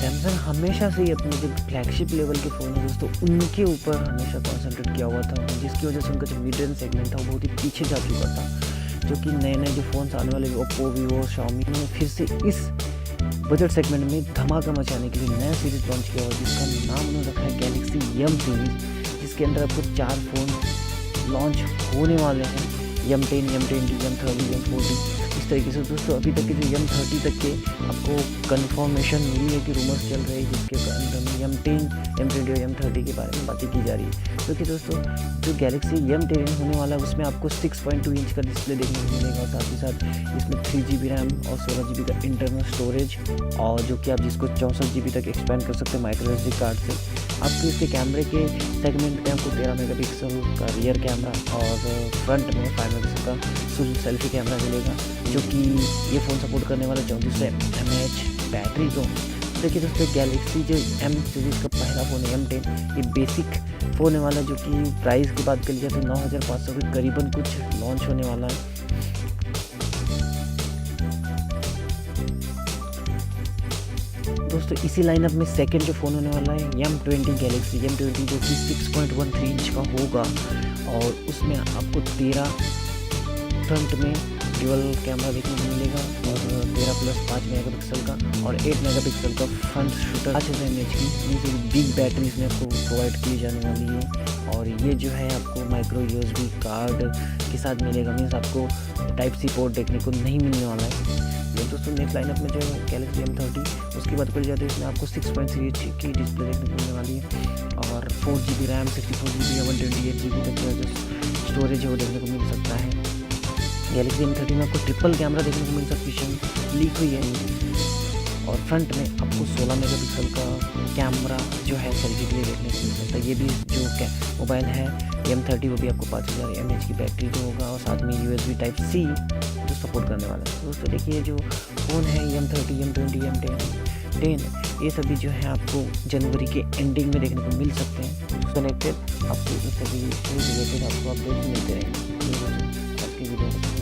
Samsung हमेशा से ही अपने जो फ्लैगशिप लेवल के फ़ोन है दोस्तों, उनके ऊपर हमेशा कॉन्सेंट्रेट किया हुआ था, जिसकी वजह से उनका जो मिड रेंज सेगमेंट था वो बहुत ही पीछे जा चुका था। जो कि नए नए जो फ़ोन्स आने वाले ओप्पो, वीवो, शाओमी, उन्होंने फिर से इस बजट सेगमेंट में धमाका मचाने के लिए नया सीरीज़ लॉन्च किया हुआ, जिसका नाम उन्होंने रखा है गैलेक्सी M सीरीज़, जिसके अंदर आपको 4 फ़ोन लॉन्च होने वाले हैं। M10, M20, M30, M40, इस तरीके से दोस्तों अभी तक के जो M30 तक के आपको कन्फर्मेशन मिली है कि रूमर्स चल रहे हैं, जिसके अंदर में M10, M20 और M30 के बारे में बातें की जा रही है। क्योंकि दोस्तों जो गैलेक्सी M10 होने वाला है उसमें आपको 6.2 इंच का डिस्प्ले देखने को मिलेगा, साथ ही साथ इसमें 3GB रैम और 16GB का इंटरनल स्टोरेज, और जो कि आप जिसको 64GB तक एक्सपेंड कर सकते हैं माइक्रो SD कार्ड से। आपको इसके कैमरे के सेगमेंट में आपको 13 मेगापिक्सल का रियर कैमरा और फ्रंट में 5 मेगापिक्सल का फुल सेल्फी कैमरा मिलेगा, जो कि ये फ़ोन सपोर्ट करने वाला 3400 mAh बैटरी को। देखिए दोस्तों गैलेक्सी जो M सीरीज़ का पहला फ़ोन है M10, ये बेसिक फ़ोन होने वाला, जो कि प्राइस की बात कर लिया तो 9500 के करीबन कुछ लॉन्च होने वाला है। दोस्तों इसी लाइनअप में सेकंड जो फ़ोन होने वाला है M20 गैलेक्सी M20, जो कि 6.13 इंच का होगा, और उसमें आपको 13 फ्रंट में ड्यूअल कैमरा देखने को मिलेगा, और 13+5 मेगापिक्सल का और 8 मेगापिक्सल का फ्रंट शूटर, 5000 mAh की बिग बैटरी इसमें आपको प्रोवाइड की जाने वाली है। और ये जो है आपको माइक्रो USB कार्ड के साथ मिलेगा, मीन्स आपको Type-C पोर्ट देखने को नहीं मिलने वाला है। दोस्तों नेक्स्ट लाइनअप में जो है गैलेक्सी M30, उसकी बात करी जाती है, इसमें आपको 6.3 इंच की डिस्प्ले देखने को मिलने वाली है, और 4GB रैम, 64GB या 128GB तक का जो स्टोरेज है वो देखने को मिल सकता है। गैलेक्सी M30 में आपको ट्रिपल कैमरा देखने को मिल सकती लीक हुई है, और फ्रंट में आपको 16 मेगापिक्सल का कैमरा जो है सेल्फी के लिए देखने को मिल सकता है। ये भी जो मोबाइल है M30 वो भी आपको 5000 mAh की बैटरी जो होगा, और साथ में USB Type-C जो सपोर्ट करने वाला है। दोस्तों देखिए जो फ़ोन है M30, M20, M10, ये सभी जो है आपको जनवरी के एंडिंग में देखने को मिल सकते हैं। कनेक्टेड आपको इस सभी रिलेटेड आपको अपडेट मिलते रहेंगे। आपकी वीडियो